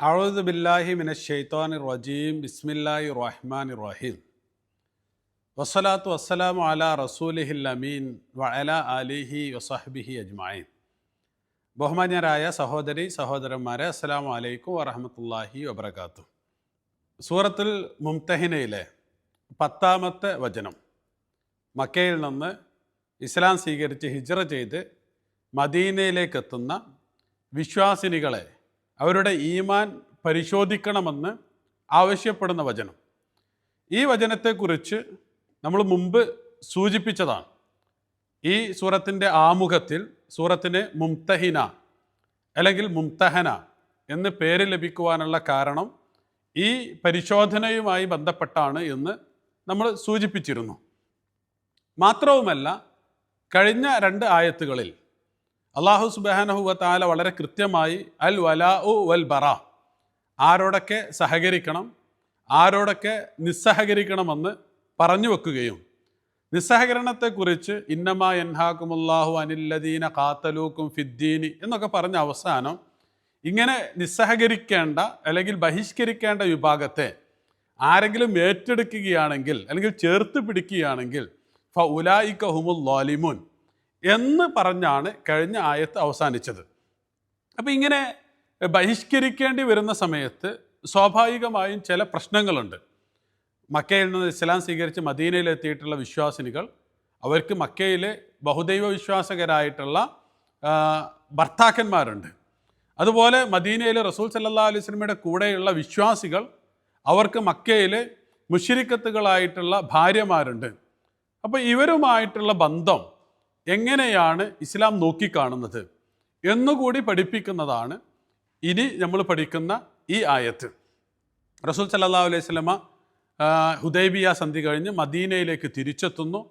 അഊദു ബില്ലാഹി മിനശ് ശൈത്വാനിർ റജീം. ബിസ്മില്ലാഹിർ റഹ്മാനിർ റഹീം. വസ്സലാത്തു വസ്സലാമു അലാ റസൂലിഹിൽ അമീൻ വഅലാ ആലിഹി വസഹ്ബിഹി അജ്മഈൻ. ബഹുമാന്യരായ സഹോദരി സഹോദരന്മാരെ, അസ്സലാമു അലൈക്കും വറഹ്മത്തുള്ളാഹി വബറകാതുഹു. സൂറത്തുൽ മുംതഹിനയിലെ 10-ാമത്തെ വചനം, മക്കയിൽ നിന്ന് ഇസ്ലാം സ്വീകരിച്ച് ഹിജ്റ ചെയ്ത് മദീനയിലേക്ക് എത്തുന്ന വിശ്വാസിനികളെ അവരുടെ ഈമാൻ പരിശോധിക്കണമെന്ന് ആവശ്യപ്പെടുന്ന വചനം. ഈ വചനത്തെക്കുറിച്ച് നമ്മൾ മുമ്പ് സൂചിപ്പിച്ചതാണ്. ഈ സൂറത്തിൻ്റെ ആമുഖത്തിൽ സൂറത്തിന് മുംതഹിന അല്ലെങ്കിൽ മുംതഹന എന്ന് പേര് ലഭിക്കുവാനുള്ള കാരണം ഈ പരിശോധനയുമായി ബന്ധപ്പെട്ടാണ് എന്ന് നമ്മൾ സൂചിപ്പിച്ചിരുന്നു. മാത്രവുമല്ല, കഴിഞ്ഞ 2 ആയത്തുകളിൽ അല്ലാഹു സുബ്ഹാനഹു വ തആല വളരെ കൃത്യമായി അൽ വലാഉ വൽ ബറാ, ആരോടൊക്കെ സഹകരിക്കണം ആരോടൊക്കെ നിസ്സഹകരിക്കണമെന്ന് പറഞ്ഞു വെക്കുകയും നിസ്സഹകരണത്തെക്കുറിച്ച് ഇന്നമാ യൻഹാകുമുല്ലാഹു അനില്ലദീന ഖാതലൂക്കും ഫിദ്ദീനി എന്നൊക്കെ പറഞ്ഞ അവസാനം ഇങ്ങനെ നിസ്സഹകരിക്കേണ്ട അല്ലെങ്കിൽ ബഹിഷ്കരിക്കേണ്ട വിഭാഗത്തെ ആരെങ്കിലും ഏറ്റെടുക്കുകയാണെങ്കിൽ അല്ലെങ്കിൽ ചേർത്ത് പിടിക്കുകയാണെങ്കിൽ ഫഉലായിക ഹുമുൽ ളാലിമൂൻ എന്ന് പറഞ്ഞാണ് കഴിഞ്ഞ ആയത്ത് അവസാനിച്ചത്. അപ്പം ഇങ്ങനെ ബഹിഷ്കരിക്കേണ്ടി വരുന്ന സമയത്ത് സ്വാഭാവികമായും ചില പ്രശ്നങ്ങളുണ്ട്. മക്കയിൽ നിന്ന് ഇസ്ലാം സ്വീകരിച്ച് മദീനയിലെത്തിയിട്ടുള്ള വിശ്വാസിനികൾ, അവർക്ക് മക്കയിലെ ബഹുദൈവ വിശ്വാസകരായിട്ടുള്ള ഭർത്താക്കന്മാരുണ്ട്. അതുപോലെ മദീനയിലെ റസൂൽ സല്ലല്ലാഹു അലൈഹി വസല്ലമയുടെ കൂടെയുള്ള വിശ്വാസികൾ, അവർക്ക് മക്കയിലെ മുശ്രിക്കത്തുകളായിട്ടുള്ള ഭാര്യമാരുണ്ട്. അപ്പോൾ ഇവരുമായിട്ടുള്ള ബന്ധം എങ്ങനെയാണ് ഇസ്ലാം നോക്കിക്കാണുന്നത് എന്നുകൂടി പഠിപ്പിക്കുന്നതാണ് ഇനി നമ്മൾ പഠിക്കുന്ന ഈ ആയത്ത്. റസൂൽ സല്ലല്ലാഹു അലൈഹി വസല്ലമ ഹുദൈബിയ സന്ധി കഴിഞ്ഞ് മദീനയിലേക്ക് തിരിച്ചെത്തുന്നു.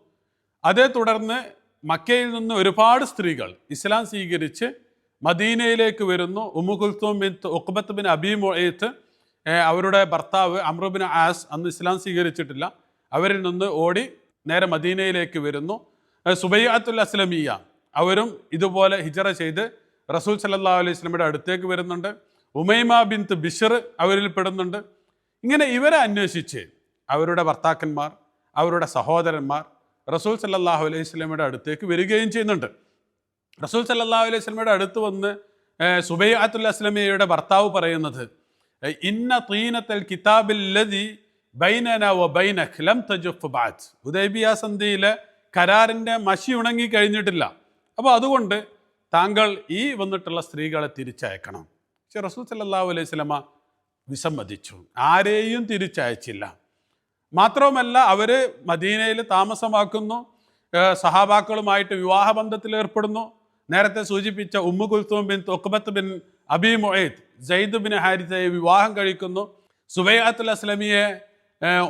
അതേ തുടർന്ന് മക്കയിൽ നിന്ന് ഒരുപാട് സ്ത്രീകൾ ഇസ്ലാം സ്വീകരിച്ച് മദീനയിലേക്ക് വരുന്നു. ഉമ്മു കുൽത്തൂം ബിൻത്ത് ഉഖ്ബത്ത് ബിൻ അബീ മുഅയ്ത്ത്, അവരുടെ ഭർത്താവ് അംറു ബിൻ ആസ് അന്ന് ഇസ്ലാം സ്വീകരിച്ചിട്ടില്ല, അവരിൽ നിന്ന് ഓടി നേരെ മദീനയിലേക്ക് വരുന്നു. സുബൈഅത്തുൽ അസ്ലമിയ, അവരും ഇതുപോലെ ഹിജറ ചെയ്ത് റസൂൽ സല്ലല്ലാഹു അലൈഹി വസല്ലമയുടെ അടുത്തേക്ക് വരുന്നുണ്ട്. ഉമൈമ ബിൻത്ത് ബിശ്ർ അവരിൽ പെടുന്നുണ്ട്. ഇങ്ങനെ ഇവരെ അന്വേഷിച്ച് അവരുടെ ഭർത്താക്കന്മാർ, അവരുടെ സഹോദരന്മാർ റസൂൽ സല്ലല്ലാഹു അലൈഹി വസല്ലമയുടെ അടുത്തേക്ക് വരികയും ചെയ്യുന്നുണ്ട്. റസൂൽ സല്ലല്ലാഹു അലൈഹി വസല്ലമയുടെ അടുത്ത് വന്ന് സുബൈഅത്തുൽ അസ്ലമിയയുടെ ഭർത്താവ് പറയുന്നത്, ഇന്ന തീനത്തൽ കിതാബില്ലദി ബൈനന വ ബൈനക ലം തജഫ് ബഅദ്. ഹുദൈബിയ സന്ധിയിലെ കരാറിൻ്റെ മഷി ഉണങ്ങി കഴിഞ്ഞിട്ടില്ല, അപ്പോൾ അതുകൊണ്ട് താങ്കൾ ഈ വന്നിട്ടുള്ള സ്ത്രീകളെ തിരിച്ചയക്കണം. പക്ഷെ റസൂൽ സല്ലല്ലാഹു അലൈഹി വസല്ലമ വിസമ്മതിച്ചു, ആരെയും തിരിച്ചയച്ചില്ല. മാത്രവുമല്ല, അവർ മദീനയിൽ താമസമാക്കുന്നു, സഹാബാക്കളുമായിട്ട് വിവാഹബന്ധത്തിൽ ഏർപ്പെടുന്നു. നേരത്തെ സൂചിപ്പിച്ച ഉമ്മു കുൽത്തൂം ബിൻത്ത് ഉഖ്ബത്ത് ബിൻ അബീ മുഅയ്ത്ത് സയ്യിദ് ബിൻ ഹാരിസയെ വിവാഹം കഴിക്കുന്നു. സുബൈഅത്തുൽ അസ്ലമിയെ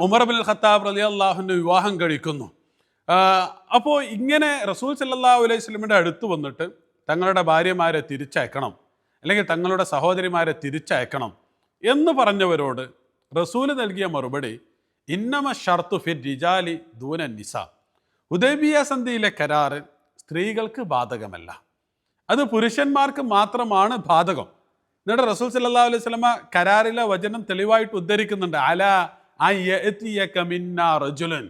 ഉമർ ബിൻ ഖത്താബ് റളിയല്ലാഹു അൻഹു വിവാഹം കഴിക്കുന്നു. അപ്പോൾ ഇങ്ങനെ റസൂൽ സല്ലല്ലാഹു അലൈഹി വസല്ലമയുടെ അടുത്ത് വന്നിട്ട് തങ്ങളുടെ ഭാര്യമാരെ തിരിച്ചയക്കണം അല്ലെങ്കിൽ തങ്ങളുടെ സഹോദരിമാരെ തിരിച്ചയക്കണം എന്ന് പറഞ്ഞവരോട് റസൂൽ നൽകിയ മറുപടി, ഇന്നമ ഷർതു ഫിർ റിജാലി ദൂന നിസാ. ഹുദൈബിയ സന്ധിയിലെ കരാറ് സ്ത്രീകൾക്ക് ബാധകമല്ല, അത് പുരുഷന്മാർക്ക് മാത്രമാണ് ബാധകം. എന്നിട്ട് റസൂൽ സല്ലല്ലാഹു അലൈഹി വസല്ലമ കരാറിലെ വചനം തെളിവായിട്ട് ഉദ്ധരിക്കുന്നുണ്ട്, അലാ അയഅതിയക മിന്നാ റജുലൻ,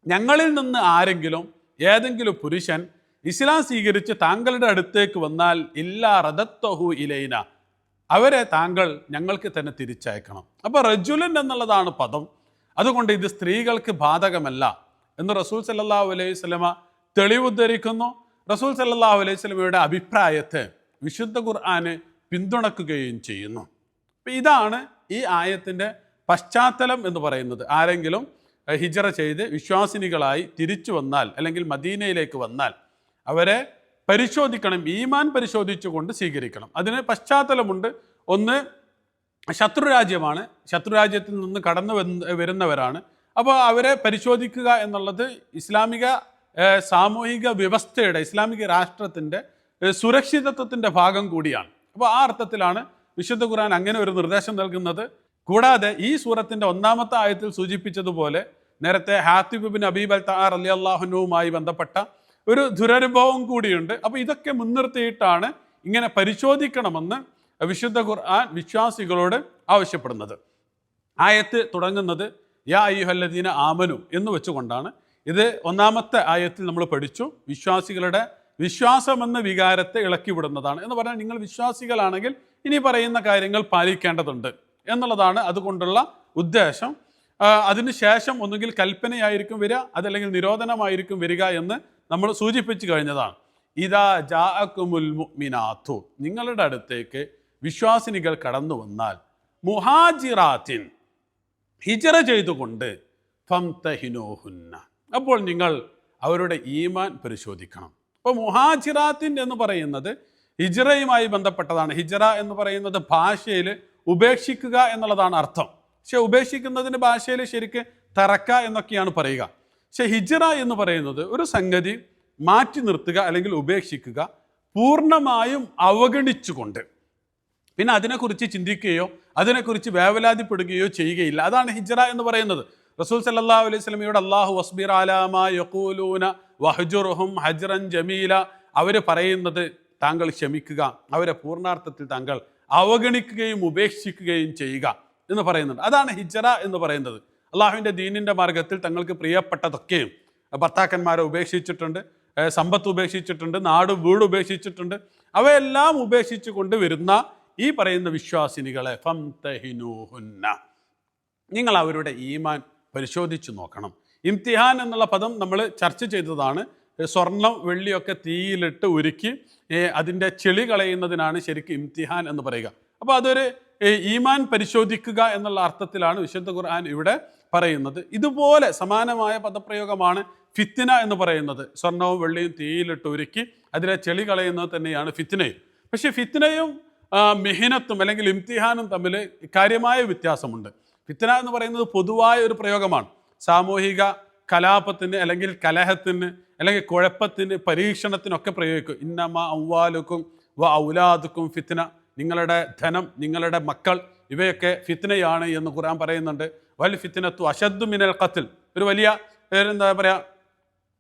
ഞങ്ങളിൽ നിന്ന് ആരെങ്കിലും ഏതെങ്കിലും പുരുഷൻ ഇസ്ലാം സ്വീകരിച്ച് താങ്കളുടെ അടുത്തേക്ക് വന്നാൽ ഇല്ലാ റദത്തഹു ഇലൈന, അവരെ താങ്കൾ ഞങ്ങൾക്ക് തന്നെ തിരിച്ചയക്കണം. അപ്പോൾ റജുലൻ എന്നുള്ളതാണ് പദം, അതുകൊണ്ട് ഇത് സ്ത്രീകൾക്ക് ബാധകമല്ല എന്ന് റസൂൽ സല്ലല്ലാഹു അലൈഹി വസല്ലമ തെളിവുദ്ധരിക്കുന്നു. റസൂൽ സല്ലല്ലാഹു അലൈഹി വസല്ലമയുടെ അഭിപ്രായത്തെ വിശുദ്ധ ഖുർആന് പിന്തുണക്കുകയും ചെയ്യുന്നു. അപ്പോൾ ഇതാണ് ഈ ആയത്തിൻ്റെ പശ്ചാത്തലം എന്ന് പറയുന്നത്. ആരെങ്കിലും ഹിജറ ചെയ്ത് വിശ്വാസിനികളായി തിരിച്ചു വന്നാൽ അല്ലെങ്കിൽ മദീനയിലേക്ക് വന്നാൽ അവരെ പരിശോധിക്കണം, ഈമാൻ പരിശോധിച്ചുകൊണ്ട് സ്വീകരിക്കണം. അതിന് പശ്ചാത്തലമുണ്ട്. ഒന്ന്, ശത്രുരാജ്യമാണ്, ശത്രുരാജ്യത്തിൽ നിന്ന് കടന്നു വരുന്നവരാണ്. അപ്പോൾ അവരെ പരിശോധിക്കുക എന്നുള്ളത് ഇസ്ലാമിക സാമൂഹിക വ്യവസ്ഥയുടെ, ഇസ്ലാമിക രാഷ്ട്രത്തിൻ്റെ സുരക്ഷിതത്വത്തിൻ്റെ ഭാഗം കൂടിയാണ്. അപ്പോൾ ആ അർത്ഥത്തിലാണ് വിശുദ്ധ ഖുർആൻ അങ്ങനെ ഒരു നിർദ്ദേശം നൽകുന്നത്. കൂടാതെ ഈ സൂറത്തിൻ്റെ 1-ാമത്തെ ആയത്തിൽ സൂചിപ്പിച്ചതുപോലെ നേരത്തെ ഹാത്തിബ് ബിൻ അബീ ബൽതഅ റളിയല്ലാഹു അൻഹുവുമായി ബന്ധപ്പെട്ട ഒരു ദുരനുഭവം കൂടിയുണ്ട്. അപ്പോൾ ഇതൊക്കെ മുൻനിർത്തിയിട്ടാണ് ഇങ്ങനെ പരിശോധിക്കണമെന്ന് വിശുദ്ധ ഖുർആൻ വിശ്വാസികളോട് ആവശ്യപ്പെടുന്നത്. ആയത്ത് തുടങ്ങുന്നത് യാ അയ്യുഹല്ലദീന ആമനു എന്ന് വെച്ചുകൊണ്ടാണ്. ഇത് ഒന്നാമത്തെ ആയത്തിൽ നമ്മൾ പഠിച്ചു. വിശ്വാസികളുടെ വിശ്വാസമെന്ന വികാരത്തെ ഇളക്കി വിടുന്നതാണ് എന്ന് പറഞ്ഞാൽ നിങ്ങൾ വിശ്വാസികളാണെങ്കിൽ ഇനി പറയുന്ന കാര്യങ്ങൾ പാലിക്കേണ്ടതുണ്ട് എന്നുള്ളതാണ് അതുകൊണ്ടുള്ള ഉദ്ദേശം. അതിനുശേഷം ഒന്നുകിൽ കൽപ്പനയായിരിക്കും വരിക, അതല്ലെങ്കിൽ നിരോധനമായിരിക്കും വരിക എന്ന് നമ്മൾ സൂചിപ്പിച്ചു കഴിഞ്ഞതാണ്. ഇദാ ജാഅകുമുൽ മുഅ്മിനാത്തു, നിങ്ങളുടെ അടുത്തേക്ക് വിശ്വാസിനികൾ കടന്നു വന്നാൽ, മുഹാജിറാത്തിൻ, ഹിജറ ചെയ്തുകൊണ്ട്, ഫംതഹിനൂഹുന്ന, അപ്പോൾ നിങ്ങൾ അവരുടെ ഈമാൻ പരിശോധിക്കണം. അപ്പോൾ മുഹാജിറാത്തിൻ എന്ന് പറയുന്നത് ഹിജറയുമായി ബന്ധപ്പെട്ടതാണ്. ഹിജറ എന്ന് പറയുന്നത് ഭാഷയിൽ ഉപേക്ഷിക്കുക എന്നുള്ളതാണ് അർത്ഥം. പക്ഷെ ഉപേക്ഷിക്കുന്നതിന് ഭാഷയിൽ ശരിക്ക് തറക്ക എന്നൊക്കെയാണ് പറയുക. പക്ഷെ ഹിജറ എന്ന് പറയുന്നത് ഒരു സംഗതി മാറ്റി നിർത്തുക അല്ലെങ്കിൽ ഉപേക്ഷിക്കുക, പൂർണ്ണമായും അവഗണിച്ചുകൊണ്ട്, പിന്നെ അതിനെക്കുറിച്ച് ചിന്തിക്കുകയോ അതിനെക്കുറിച്ച് വേവലാതിപ്പെടുകയോ ചെയ്യുകയില്ല. അതാണ് ഹിജറ എന്ന് പറയുന്നത്. റസൂൽ സല്ലല്ലാഹു അലൈഹി വസല്ലമയോട് അല്ലാഹു വസ്ബിർ അലാ മാ യഖൂലൂന വഹ്ജുർഹും ഹജ്റൻ ജമീല, അവർ പറയുന്നത് താങ്കൾ ക്ഷമിക്കുക, അവരെ പൂർണ്ണാർത്ഥത്തിൽ താങ്കൾ അവഗണിക്കുകയും ഉപേക്ഷിക്കുകയും ചെയ്യുക എന്ന് പറയുന്നുണ്ട്. അതാണ് ഹിജറ എന്ന് പറയുന്നത്. അള്ളാഹുവിൻ്റെ ദീനിൻ്റെ മാർഗത്തിൽ തങ്ങൾക്ക് പ്രിയപ്പെട്ടതൊക്കെയും, ഭർത്താക്കന്മാരെ ഉപേക്ഷിച്ചിട്ടുണ്ട്, സമ്പത്ത് ഉപേക്ഷിച്ചിട്ടുണ്ട്, നാട് വീട് ഉപേക്ഷിച്ചിട്ടുണ്ട്, അവയെല്ലാം ഉപേക്ഷിച്ചു കൊണ്ട് വരുന്ന ഈ പറയുന്ന വിശ്വാസിനികളെ ഫംതഹിനൂഹുന്ന, നിങ്ങൾ അവരുടെ ഈമാൻ പരിശോധിച്ചു നോക്കണം. ഇംതിഹാൻ എന്നുള്ള പദം നമ്മൾ ചർച്ച ചെയ്തതാണ്. സ്വർണം വെള്ളിയൊക്കെ തീയിലിട്ട് ഉരുക്കി അതിൻ്റെ ചെളി കളയുന്നതിനാണ് ശരിക്കും ഇംതിഹാൻ എന്ന് പറയുക. അപ്പോൾ അതൊരു ഈമാൻ പരിശോധിക്കുക എന്നുള്ള അർത്ഥത്തിലാണ് വിശുദ്ധ ഖുർആൻ ഇവിടെ പറയുന്നത്. ഇതുപോലെ സമാനമായ പദപ്രയോഗമാണ് ഫിത്ന എന്ന് പറയുന്നത്. സ്വർണവും വെള്ളിയും തീയിലിട്ട് ഉരുക്കി അതിലെ ചെളി കളയുന്നത് തന്നെയാണ് ഫിത്നയും. പക്ഷേ ഫിത്നയും മിഹിനത്തും അല്ലെങ്കിൽ ഇംതിഹാനും തമ്മിൽ കാര്യമായ വ്യത്യാസമുണ്ട്. ഫിത്ന എന്ന് പറയുന്നത് പൊതുവായ ഒരു പ്രയോഗമാണ്. സാമൂഹിക കലാപത്തിന് അല്ലെങ്കിൽ കലഹത്തിന് അല്ലെങ്കിൽ കുഴപ്പത്തിന് പരീക്ഷണത്തിനൊക്കെ പ്രയോഗിക്കും. ഇന്നമ അംവാലുക്കും വ ഔലാദുക്കും ഫിത്ന, നിങ്ങളുടെ ധനം, നിങ്ങളുടെ മക്കൾ ഇവയൊക്കെ ഫിത്നയാണ് എന്ന് ഖുർആൻ പറയുന്നുണ്ട്. വൽ ഫിത്നത്തു അശദ്ദു മിനൽ ഖത്ൽ, ഒരു വലിയ എന്താ പറയുക,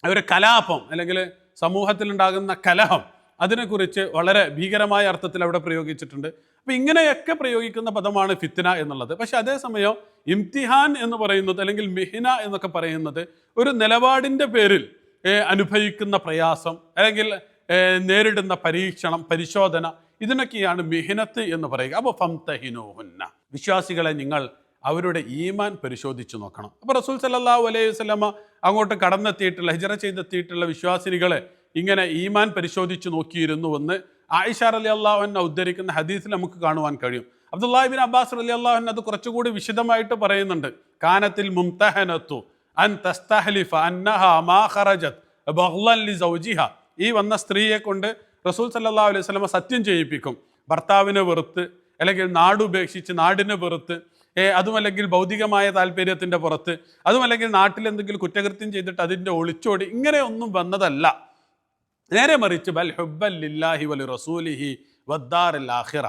ഒരു കലാപം അല്ലെങ്കിൽ സമൂഹത്തിലുണ്ടാകുന്ന കലഹം, അതിനെക്കുറിച്ച് വളരെ ഭീകരമായ അർത്ഥത്തിൽ അവിടെ പ്രയോഗിച്ചിട്ടുണ്ട്. അപ്പം ഇങ്ങനെയൊക്കെ പ്രയോഗിക്കുന്ന പദമാണ് ഫിത്ന എന്നുള്ളത്. പക്ഷെ അതേസമയം ഇംതിഹാൻ എന്ന് പറയുന്നത് അല്ലെങ്കിൽ മിഹിന എന്നൊക്കെ പറയുന്നത് ഒരു നിലപാടിൻ്റെ പേരിൽ അനുഭവിക്കുന്ന പ്രയാസം അല്ലെങ്കിൽ നേരിടുന്ന പരീക്ഷണം, പരിശോധന, ഇതിനൊക്കെയാണ് മിഹിനത്ത് എന്ന് പറയുക. അപ്പോൾ ഫംതഹിനൂഹുന്ന, വിശ്വാസികളെ നിങ്ങൾ അവരുടെ ഈമാൻ പരിശോധിച്ച് നോക്കണം. അപ്പോൾ റസൂൽ സല്ലല്ലാഹു അലൈഹി വസല്ലമ അങ്ങോട്ട് കടന്നെത്തിയിട്ടുള്ള, ഹിജറ ചെയ്തെത്തിയിട്ടുള്ള വിശ്വാസിനികളെ ഇങ്ങനെ ഈമാൻ പരിശോധിച്ച് നോക്കിയിരുന്നുവെന്ന് ആയിഷ റളിയല്ലാഹു അൻഹ ഉദ്ധരിക്കുന്ന ഹദീസിൽ നമുക്ക് കാണുവാൻ കഴിയും. അബ്ദുല്ലാഹി ഇബ്നു അബ്ബാസ് റളിയല്ലാഹു അൻഹു അത് കുറച്ചുകൂടി വിശദമായിട്ട് പറയുന്നുണ്ട്. കാനത്തിൽ മുംതഹനത്തു അൻ തസ്തഹ്ലിഫ അന്നഹാ മാ ഖറജത് ബഗ്ളൻ ലിസൗജിഹ, ഈ വന്ന സ്ത്രീയെ കൊണ്ട് റസൂൽ സല്ലല്ലാഹു അലൈഹി വസല്ലമ സത്യം ചെയ്യിപ്പിക്കും. ഭർത്താവിനെ വെറുത്ത് അല്ലെങ്കിൽ നാടുപേക്ഷിച്ച് നാടിനെ വെറുത്ത്, അതുമല്ലെങ്കിൽ ഭൗതികമായ താല്പര്യത്തിൻ്റെ പുറത്ത്, അതുമല്ലെങ്കിൽ നാട്ടിലെന്തെങ്കിലും കുറ്റകൃത്യം ചെയ്തിട്ട് അതിൻ്റെ ഒളിച്ചോടി, ഇങ്ങനെയൊന്നും വന്നതല്ല. നേരെ മറിച്ച് ബൽ ഹുബ്ബൻ ലില്ലാഹി വലി റസൂലിഹി വദ്ദാറിൽ ആഖിറ,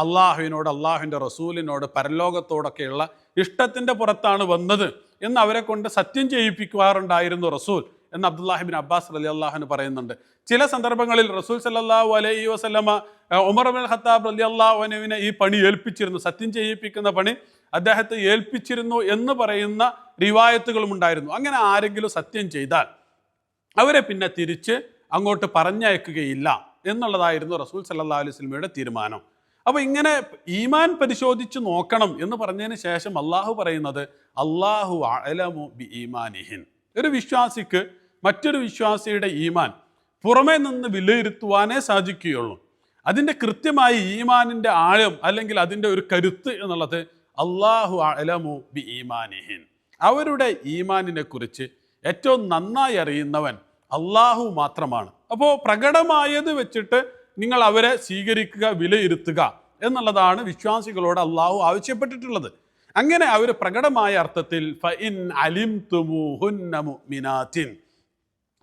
അള്ളാഹുവിനോട്, അള്ളാഹുവിൻ്റെ റസൂലിനോട്, പരലോകത്തോടൊക്കെയുള്ള ഇഷ്ടത്തിൻ്റെ പുറത്താണ് വന്നത് എന്ന് അവരെ കൊണ്ട് സത്യം ചെയ്യിപ്പിക്കാറുണ്ടായിരുന്നു റസൂൽ എന്ന് അബ്ദുല്ലാഹി ഇബ്നു അബ്ബാസ് റളിയല്ലാഹു അൻഹു പറയുന്നുണ്ട്. ചില സന്ദർഭങ്ങളിൽ റസൂൽ സല്ലല്ലാഹു അലൈഹി വസല്ലമ ഉമർ ഇബ്നുൽ ഖത്താബ് റളിയല്ലാഹു അൻഹുവിനെ ഈ പണി ഏൽപ്പിച്ചിരുന്നു, സത്യം ചെയ്യിപ്പിക്കുന്ന പണി അദ്ദേഹത്തെ ഏൽപ്പിച്ചിരുന്നു എന്ന് പറയുന്ന റിവായത്തുകളും ഉണ്ടായിരുന്നു. അങ്ങനെ ആരെങ്കിലും സത്യം ചെയ്താൽ അവരെ പിന്നെ തിരിച്ച് അങ്ങോട്ട് പറഞ്ഞയക്കുകയില്ല എന്നുള്ളതായിരുന്നു റസൂൽ സല്ലല്ലാഹു അലൈഹി വസല്ലമയുടെ തീരുമാനം. അപ്പോൾ ഇങ്ങനെ ഈമാൻ പരിശോധിച്ച് നോക്കണം എന്ന് പറഞ്ഞതിന് ശേഷം അള്ളാഹു പറയുന്നത് അല്ലാഹു അഅലമു ബി ഈമാനിഹിൻ, ഒരു വിശ്വാസിക്ക് മറ്റൊരു വിശ്വാസിയുടെ ഈമാൻ പുറമേ നിന്ന് വിലയിരുത്തുവാനേ സാധിക്കുകയുള്ളൂ. അതിൻ്റെ കൃത്യമായി ഈമാനിൻ്റെ ആഴം അല്ലെങ്കിൽ അതിൻ്റെ ഒരു കരുത്ത് എന്നുള്ളത് അല്ലാഹു അഅലമു ബി ഈമാനിഹിൻ, അവരുടെ ഈമാനിനെ കുറിച്ച് ഏറ്റവും നന്നായി അറിയുന്നവൻ അള്ളാഹു മാത്രമാണ്. അപ്പോൾ പ്രകടമായത് വെച്ചിട്ട് നിങ്ങൾ അവരെ സ്വീകരിക്കുക, വിലയിരുത്തുക എന്നുള്ളതാണ് വിശ്വാസികളോട് അള്ളാഹു ആവശ്യപ്പെട്ടിട്ടുള്ളത്. അങ്ങനെ അവർ പ്രകടമായ അർത്ഥത്തിൽ ഫഇൻ അലിംതുമൂഹുന്ന മുഅ്മിനാത്തിൻ,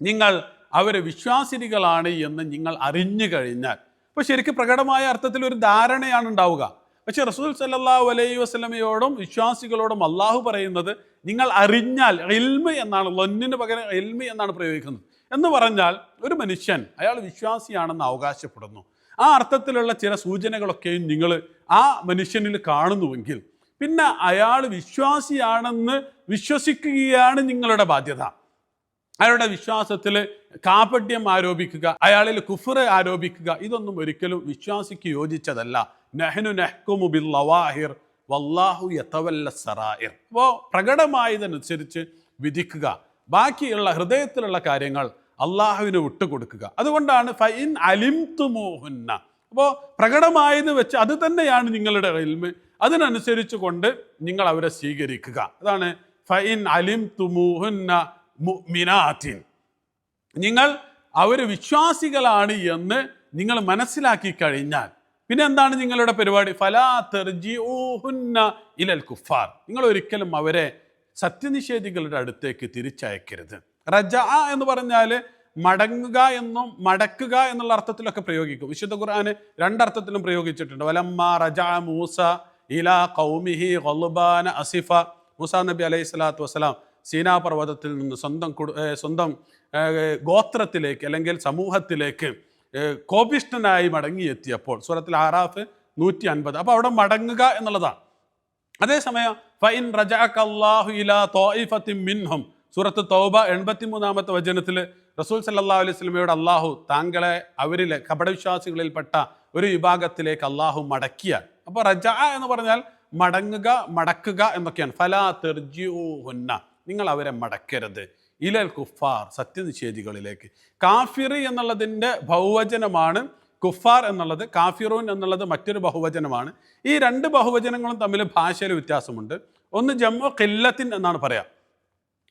നിങ്ങൾ അവർ വിശ്വാസിനികളാണ് എന്ന് നിങ്ങൾ അറിഞ്ഞു കഴിഞ്ഞാൽ, അപ്പോൾ ശരിക്കും പ്രകടമായ അർത്ഥത്തിൽ ഒരു ധാരണയാണ് ഉണ്ടാവുക. പക്ഷെ റസൂൽ സല്ലല്ലാഹു അലൈഹി വസല്ലമയോടും വിശ്വാസികളോടും അള്ളാഹു പറയുന്നത് നിങ്ങൾ അറിഞ്ഞാൽ, ഇൽമ് എന്നാണ്, ലൊന്നിന് പകരം ഇൽമ് എന്നാണ് പ്രയോഗിക്കുന്നത്. എന്ന് പറഞ്ഞാൽ ഒരു മനുഷ്യൻ അയാൾ വിശ്വാസിയാണെന്ന് അവകാശപ്പെടുന്നു, ആ അർത്ഥത്തിലുള്ള ചില സൂചനകളൊക്കെയും നിങ്ങൾ ആ മനുഷ്യനിൽ കാണുന്നുവെങ്കിൽ പിന്നെ അയാൾ വിശ്വാസിയാണെന്ന് വിശ്വസിക്കുകയാണ് നിങ്ങളുടെ ബാധ്യത. അയാളുടെ വിശ്വാസത്തിൽ കാപട്യം ആരോപിക്കുക, അയാളിൽ കുഫ്ർ ആരോപിക്കുക, ഇതൊന്നും ഒരിക്കലും വിശ്വാസിക്ക് യോജിച്ചതല്ല. നഹ്നു നഹ്കുമു ബിൽ ലവാഹിർ വല്ലാഹു യതവല്ല സറായിർ. അപ്പോൾ പ്രകടമായതനുസരിച്ച് വിധിക്കുക, ബാക്കിയുള്ള ഹൃദയത്തിലുള്ള കാര്യങ്ങൾ അള്ളാഹുവിന് വിട്ടുകൊടുക്കുക. അതുകൊണ്ടാണ് ഫൈൻ അലിംതുമൂഹുന്ന, അപ്പോൾ പ്രകടമായത് വെച്ച് അത് തന്നെയാണ് നിങ്ങളുടെ ഇൽമ്, അതിനനുസരിച്ച് കൊണ്ട് നിങ്ങൾ അവരെ സ്വീകരിക്കുക. അതാണ് ഫൈൻ അലിംതുമൂഹുന്ന മുഅ്മിനാത്തിൻ, നിങ്ങൾ അവർ വിശ്വാസികളാണ് എന്ന് നിങ്ങൾ മനസ്സിലാക്കി കഴിഞ്ഞാൽ പിന്നെ എന്താണ് നിങ്ങളുടെ പരിപാടി? ഫലാ തർജിഊഹുന്ന ഇലൽ കുഫാർ, നിങ്ങൾ ഒരിക്കലും അവരെ സത്യനിഷേധികളുടെ അടുത്തേക്ക് തിരിച്ചയക്കരുത്. റജഅ എന്ന് പറഞ്ഞാൽ മടങ്ങുക എന്നും മടക്കുക എന്നുള്ള അർത്ഥത്തിലൊക്കെ പ്രയോഗിക്കും. വിശുദ്ധ ഖുർആൻ രണ്ടർത്ഥത്തിലും പ്രയോഗിച്ചിട്ടുണ്ട്. വലമ്മാ റജഅ മൂസ ഇലാ ഖൗമിഹി ഗൾബാന അസിഫ, മൂസാ നബി അലൈഹി സ്വലാത്തു വസ്സലാം സീനാ പർവ്വതത്തിൽ നിന്ന് സ്വന്തം ഗോത്രത്തിലേക്ക് അല്ലെങ്കിൽ സമൂഹത്തിലേക്ക് കോപിഷ്ഠനായി മടങ്ങിയെത്തിയപ്പോൾ സൂറത്തുൽ ആറാഫ് 150. അപ്പോൾ അവിടെ മടങ്ങുക എന്നുള്ളതാണ്. അതേസമയം ഫൈൻ റജഅക അല്ലാഹു ഇലാ ത്വായിഫത്തിൻ മിൻഹും, സൂറത്ത് തൗബ 83-ാമത്തെ വചനത്തിൽ റസൂൽ സല്ലല്ലാഹു അലൈഹി വസല്ലമയോട് അള്ളാഹു താങ്കളെ അവരിലെ കപടവിശ്വാസികളിൽപ്പെട്ട ഒരു വിഭാഗത്തിലേക്ക് അള്ളാഹു മടക്കിയാൽ, അപ്പോൾ റജഅ എന്ന് പറഞ്ഞാൽ മടങ്ങുക, മടക്കുക എന്നൊക്കെയാണ്. ഫലാ തർജിഊഹുന്ന, നിങ്ങൾ അവരെ മടക്കരുത്. ഇലൽ കുഫാർ, സത്യനിഷേധികളിലേക്ക്. കാഫിർ എന്നുള്ളതിൻ്റെ ബഹുവചനമാണ് കുഫാർ എന്നുള്ളത്, കാഫിറൂൻ എന്നുള്ളത് മറ്റൊരു ബഹുവചനമാണ്. ഈ രണ്ട് ബഹുവചനങ്ങളും തമ്മിൽ ഭാഷയിൽ വ്യത്യാസമുണ്ട്. ഒന്ന് ജമ്മു ഖില്ലത്തിൻ എന്നാണ് പറയാം,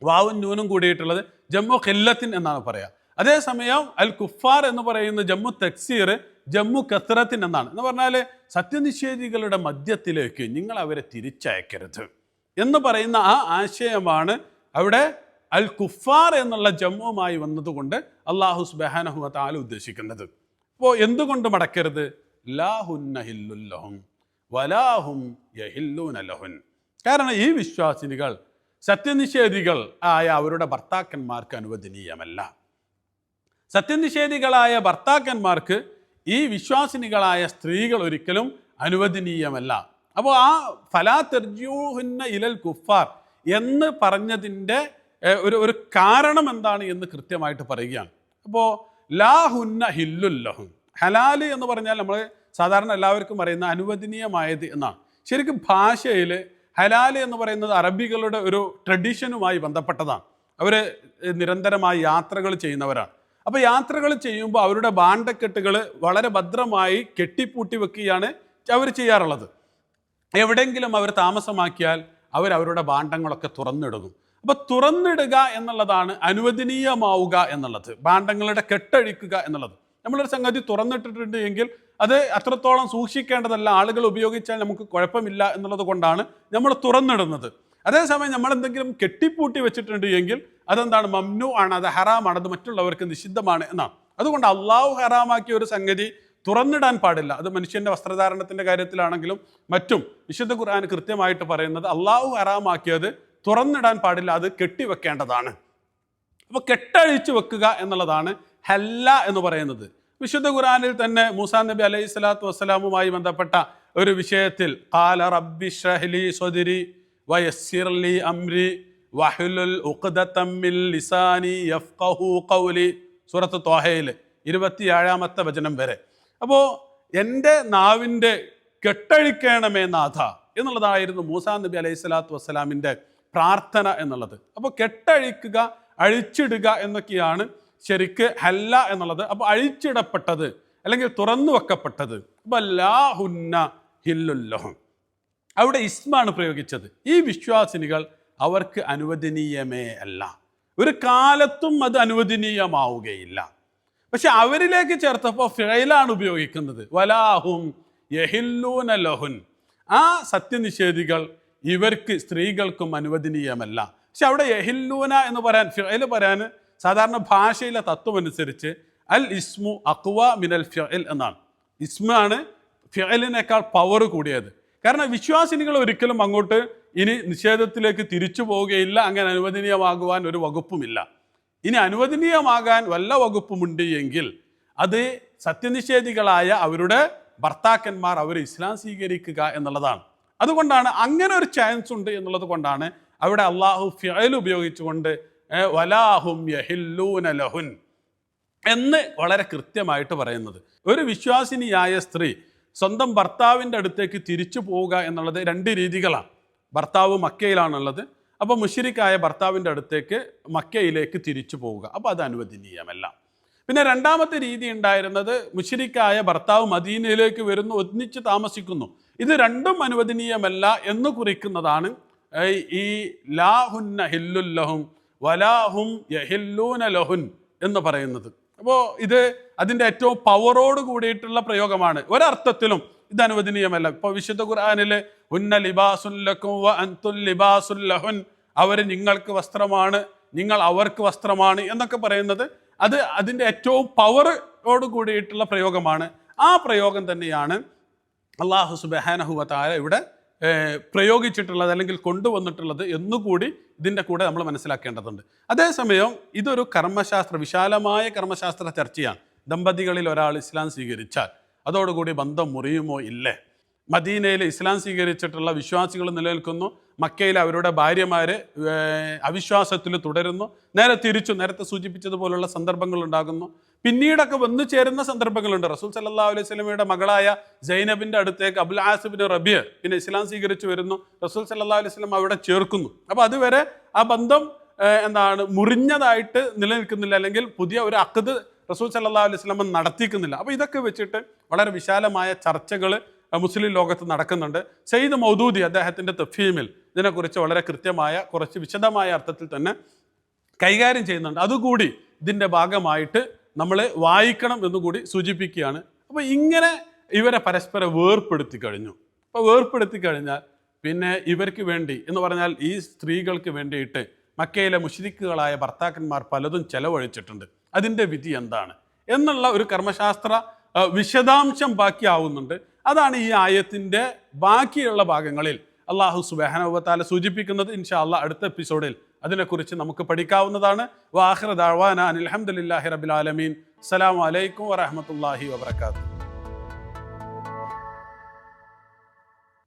വാവും നൂനും കൂടിയിട്ടുള്ളത് ജമ്മു ഖില്ലത്തിൻ എന്നാണ് പറയാം. അതേസമയം അൽ കുഫാർ എന്ന് പറയുന്ന ജമ്മു തക്സീർ, ജമ്മു കസ്റത്തിൻ എന്നാണ്. എന്ന് പറഞ്ഞാൽ സത്യനിഷേധികളുടെ മധ്യത്തിലേക്ക് നിങ്ങൾ അവരെ തിരിച്ചയക്കരുത് എന്ന് പറയുന്ന ആ ആശയമാണ് അവിടെ അൽ കുഫാർ എന്നുള്ള ജമ്മുമായി വന്നതുകൊണ്ട് അല്ലാഹു സുബ്ഹാനഹു വ തആല ഉദ്ദേശിക്കുന്നത്. അപ്പോൾ എന്തുകൊണ്ട് മടക്കരുത്? ലാ ഹുന്ന ഹില്ലുൽ ലഹും വലാഹും യഹില്ലൂന ലഹുൻ. കാരണം ഈ വിശ്വാസിനികൾ സത്യനിഷേധികൾ ആയ അവരുടെ ഭർത്താക്കന്മാർക്ക് അനുവദനീയമല്ല. സത്യനിഷേധികളായ ഭർത്താക്കന്മാർക്ക് ഈ വിശ്വാസിനികളായ സ്ത്രീകൾ ഒരിക്കലും അനുവദനീയമല്ല. അപ്പോൾ ആ ഫലാ തർജൂഹുന്ന ഇലൽ കുഫാർ എന്ന് പറഞ്ഞതിൻ്റെ ഒരു കാരണം എന്താണ് എന്ന് കൃത്യമായിട്ട് പറയുകയാണ്. അപ്പോൾ ലാ ഹുന്ന ഹില്ലുൽ ലഹും, ഹലാല് എന്ന് പറഞ്ഞാൽ നമ്മൾ സാധാരണ എല്ലാവർക്കും പറയുന്ന അനുവദനീയമായത് എന്നാണ്. ശരിക്കും ഭാഷയിൽ ഹലാല് എന്ന് പറയുന്നത് അറബികളുടെ ഒരു ട്രഡീഷനുമായി ബന്ധപ്പെട്ടതാണ്. അവർ നിരന്തരമായി യാത്രകൾ ചെയ്യുന്നവരാണ്. അപ്പോൾ യാത്രകൾ ചെയ്യുമ്പോൾ അവരുടെ ഭാണ്ഡക്കെട്ടുകൾ വളരെ ഭദ്രമായി കെട്ടിപ്പൂട്ടി വെക്കുകയാണ് അവർ ചെയ്യാറുള്ളത്. എവിടെയെങ്കിലും അവർ താമസമാക്കിയാൽ അവരവരുടെ ഭാണ്ഡങ്ങളൊക്കെ തുറന്നിടുന്നു. അപ്പോൾ തുറന്നിടുക എന്നുള്ളതാണ് അനുവദനീയമാവുക എന്നുള്ളത്, ഭാണ്ഡങ്ങളുടെ കെട്ടഴിക്കുക എന്നുള്ളത്. നമ്മളൊരു സംഗതി തുറന്നിട്ടിട്ടുണ്ട് എങ്കിൽ അത് അത്രത്തോളം സൂക്ഷിക്കേണ്ടതല്ല, ആളുകൾ ഉപയോഗിച്ചാൽ നമുക്ക് കുഴപ്പമില്ല എന്നുള്ളത് കൊണ്ടാണ് നമ്മൾ തുറന്നിടുന്നത്. അതേസമയം നമ്മൾ എന്തെങ്കിലും കെട്ടിപ്പൂട്ടി വെച്ചിട്ടുണ്ട് എങ്കിൽ അതെന്താണ്? മംനു ആണ്, അത് ഹറാമാണ്, അത് മറ്റുള്ളവർക്ക് നിഷിദ്ധമാണ് എന്നാണ്. അതുകൊണ്ട് അള്ളാഹു ഹറാമാക്കിയ ഒരു സംഗതി തുറന്നിടാൻ പാടില്ല. അത് മനുഷ്യൻ്റെ വസ്ത്രധാരണത്തിൻ്റെ കാര്യത്തിലാണെങ്കിലും മറ്റും വിശുദ്ധ ഖുർആൻ കൃത്യമായിട്ട് പറയുന്നത് അള്ളാഹു ഹറാമാക്കിയത് തുറന്നിടാൻ പാടില്ല, അത് കെട്ടിവെക്കേണ്ടതാണ്. അപ്പോൾ കെട്ടഴിച്ചു വെക്കുക എന്നുള്ളതാണ് ഹല്ല എന്ന് പറയുന്നത്. വിശുദ്ധ ഖുർആനിൽ തന്നെ മൂസാ നബി അലൈഹി സ്വലാത്തു വസ്സലാമുമായി ബന്ധപ്പെട്ട ഒരു വിഷയത്തിൽ ഖാല റബ്ബി ഇശ്റഹ് ലി സ്വദ്രി വയസ്സിർ ലി അംരി വഹ്ലുൽ ഉഖ്ദതം മിൻ ലിസാനി യഫ്ഖഹു ഖൗലി, സൂറത്ത് ത്വാഹയിൽ 27-ാമത്തെ വചനം വരെ. അപ്പോൾ എൻ്റെ നാവിൻ്റെ കെട്ടഴിക്കണമേ നാഥ എന്നുള്ളതായിരുന്നു മൂസാ നബി അലൈഹി സ്വലാത്തു വസ്സലാമിൻ്റെ പ്രാർത്ഥന എന്നുള്ളത്. അപ്പോൾ കെട്ടഴിക്കുക, അഴിച്ചിടുക എന്നൊക്കെയാണ് ശരിക്ക് ഹല്ല എന്നുള്ളത്. അപ്പോൾ അഴിച്ചിടപ്പെട്ടത് അല്ലെങ്കിൽ തുറന്നു വെക്കപ്പെട്ടത്. അപ്പോൾ ലാ ഹുന്ന ഹില്ലുൽ ലഹും, അവിടെ ഇസ്മാണ് പ്രയോഗിച്ചത്. ഈ വിശ്വാസിനികൾ അവർക്ക് അനുവദനീയമേ അല്ല, ഒരു കാലത്തും അത് അനുവദനീയമാവുകയില്ല. പക്ഷെ അവരിലേക്ക് ചേർത്തപ്പോൾ ഫിഅലാണ് ഉപയോഗിക്കുന്നത്, വലാഹും യഹില്ലൂന ലഹുൻ. ആ സത്യനിഷേധികൾ ഇവർക്ക് സ്ത്രീകൾക്കും അനുവദനീയമല്ല. പക്ഷെ അവിടെ യഹില്ലൂന എന്ന് പറയാൻ, ഫിഅൽ പറയാൻ സാധാരണ ഭാഷയിലെ തത്വം അനുസരിച്ച് അൽ ഇസ്മു അഖ്വ മിനൽ ഫിഅൽ എന്നാണ്. ഇസ്മാണ് ഫിഅലിനേക്കാൾ പവർ കൂടിയത്. കാരണം വിശ്വാസിനികൾ ഒരിക്കലും അങ്ങോട്ട് ഇനി നിഷേധത്തിലേക്ക് തിരിച്ചു പോവുകയില്ല, അങ്ങനെ അനുവദനീയമാകുവാൻ ഒരു വകുപ്പുമില്ല. ഇനി അനുവദനീയമാകാൻ വല്ല വകുപ്പുമുണ്ട് എങ്കിൽ അത് സത്യനിഷേധികളായ അവരുടെ ഭർത്താക്കന്മാർ അവർ ഇസ്ലാം സ്വീകരിക്കുക എന്നുള്ളതാണ്. അതുകൊണ്ടാണ് അങ്ങനെ ഒരു ചാൻസ് ഉണ്ട് എന്നുള്ളത് കൊണ്ടാണ് അവിടെ അള്ളാഹു ഫിഅൽ ഉപയോഗിച്ചുകൊണ്ട് വലാഹും യഹില്ലൂന ലഹുൻ എന്ന് വളരെ കൃത്യമായിട്ട് പറയുന്നത്. ഒരു വിശ്വാസിനിയായ സ്ത്രീ സ്വന്തം ഭർത്താവിൻ്റെ അടുത്തേക്ക് തിരിച്ചു പോവുക എന്നുള്ളത് രണ്ട് രീതികളാണ്. ഭർത്താവ് മക്കയിലാണുള്ളത്, അപ്പോൾ മുശ്രിക്കായ ഭർത്താവിൻ്റെ അടുത്തേക്ക് മക്കയിലേക്ക് തിരിച്ചു പോവുക, അപ്പോൾ അത് അനുവദനീയമല്ല. പിന്നെ രണ്ടാമത്തെ രീതി ഉണ്ടായിരുന്നത് മുശ്രിക്കായ ഭർത്താവ് മദീനയിലേക്ക് വരുന്നു, ഒന്നിച്ച് താമസിക്കുന്നു. ഇത് രണ്ടും അനുവദനീയമല്ല എന്ന് കുറിക്കുന്നതാണ് ഈ ലാഹുന്ന ഹില്ലുല്ലഹും വലാഹും യഹില്ലൂന ലഹുൻ എന്ന് പറയുന്നത്. അപ്പോൾ ഇത് അതിൻ്റെ ഏറ്റവും പവറോട് കൂടിയിട്ടുള്ള പ്രയോഗമാണ്. ഒരർത്ഥത്തിലും ഇത് അനുവദനീയമല്ല. ഇപ്പോൾ വിശുദ്ധ ഖുർആനിൽ ഹുന്ന ലിബാസുൻ ലക്കും വ അൻതും ലിബാസുൻ ലഹുൻ, അവർ നിങ്ങൾക്ക് വസ്ത്രമാണ്, നിങ്ങൾ അവർക്ക് വസ്ത്രമാണ് എന്നൊക്കെ പറയുന്നത് അത് അതിൻ്റെ ഏറ്റവും പവറോട് കൂടിയിട്ടുള്ള പ്രയോഗമാണ്. ആ പ്രയോഗം തന്നെയാണ് അല്ലാഹു സുബ്ഹാനഹു വ തആല ഇവിടെ പ്രയോഗിച്ചിട്ടുള്ളത് അല്ലെങ്കിൽ കൊണ്ടുവന്നിട്ടുള്ളത് എന്നുകൂടി ഇതിൻ്റെ കൂടെ നമ്മൾ മനസ്സിലാക്കേണ്ടതുണ്ട്. അതേസമയം ഇതൊരു വിശാലമായ കർമ്മശാസ്ത്ര ചർച്ചയാണ്. ദമ്പതികളിൽ ഒരാൾ ഇസ്ലാം സ്വീകരിച്ചാൽ അതോടുകൂടി ബന്ധം മുറിയുമോ ഇല്ലേ? മദീനയിൽ ഇസ്ലാം സ്വീകരിച്ചിട്ടുള്ള വിശ്വാസികൾ നിലനിൽക്കുന്നു, മക്കയിൽ അവരുടെ ഭാര്യമാർ അവിശ്വാസത്തിൽ തുടരുന്നു, നേരെ തിരിച്ചു നേരത്തെ സൂചിപ്പിച്ചതുപോലുള്ള സന്ദർഭങ്ങൾ ഉണ്ടാകുന്നു. പിന്നീടൊക്കെ വന്നു ചേരുന്ന സന്ദർഭങ്ങളുണ്ട്. റസൂൽ സല്ലല്ലാഹു അലൈഹി വസല്ലമയുടെ മകളായ സൈനബിൻ്റെ അടുത്തേക്ക് അബുൽ ആസിബിൻ റബിയ പിന്നെ ഇസ്ലാം സ്വീകരിച്ചു വരുന്നു. റസൂൽ സല്ലല്ലാഹു അലൈഹി വസല്ലം അവിടെ ചേർക്കുന്നു. അപ്പോൾ അതുവരെ ആ ബന്ധം മുറിഞ്ഞതായിട്ട് നിലനിൽക്കുന്നില്ല, അല്ലെങ്കിൽ പുതിയ ഒരു അഖദ് റസൂൽ സല്ലല്ലാഹു അലൈഹി വസല്ലം നടത്തിക്കുന്നില്ല. അപ്പോൾ ഇതൊക്കെ വെച്ചിട്ട് വളരെ വിശാലമായ ചർച്ചകൾ മുസ്ലിം ലോകത്ത് നടക്കുന്നുണ്ട്. സയ്യിദ് മൗദൂദി അദ്ദേഹത്തിൻ്റെ തഫ്ഹീമിൽ ഇതിനെക്കുറിച്ച് വളരെ കൃത്യമായ കുറച്ച് വിശദമായ അർത്ഥത്തിൽ തന്നെ കൈകാര്യം ചെയ്യുന്നുണ്ട്. അതുകൂടി ഇതിൻ്റെ ഭാഗമായിട്ട് നമ്മൾ വായിക്കണം എന്നുകൂടി സൂചിപ്പിക്കുകയാണ്. അപ്പോൾ ഇങ്ങനെ ഇവരെ പരസ്പരം വേർപ്പെടുത്തി കഴിഞ്ഞു. അപ്പോൾ വേർപ്പെടുത്തി കഴിഞ്ഞാൽ പിന്നെ ഇവർക്ക് വേണ്ടി എന്ന് പറഞ്ഞാൽ ഈ സ്ത്രീകൾക്ക് വേണ്ടിയിട്ട് മക്കയിലെ മുശ്രിക്കുകളായ ഭർത്താക്കന്മാർ പലതും ചെലവഴിച്ചിട്ടുണ്ട്. അതിൻ്റെ വിധി എന്താണ് എന്നുള്ള ഒരു കർമ്മശാസ്ത്ര വിശദാംശം ബാക്കിയാവുന്നുണ്ട്. അതാണ് ഈ ആയത്തിൻ്റെ ബാക്കിയുള്ള ഭാഗങ്ങളിൽ അല്ലാഹു സുബ്ഹാനഹു വ തആല സൂചിപ്പിക്കുന്നത്. ഇൻഷാ അല്ലാഹ് അടുത്ത എപ്പിസോഡിൽ അതിനെക്കുറിച്ച് നമുക്ക് പഠിക്കാവുന്നതാണ്. വആഖിറു ദഅ്വാനാ അനിൽ ഹംദുലില്ലാഹി റബ്ബിൽ ആലമീൻ. അസ്സലാമു അലൈക്കും വറഹ്മത്തുള്ളാഹി വബറകാതുഹു.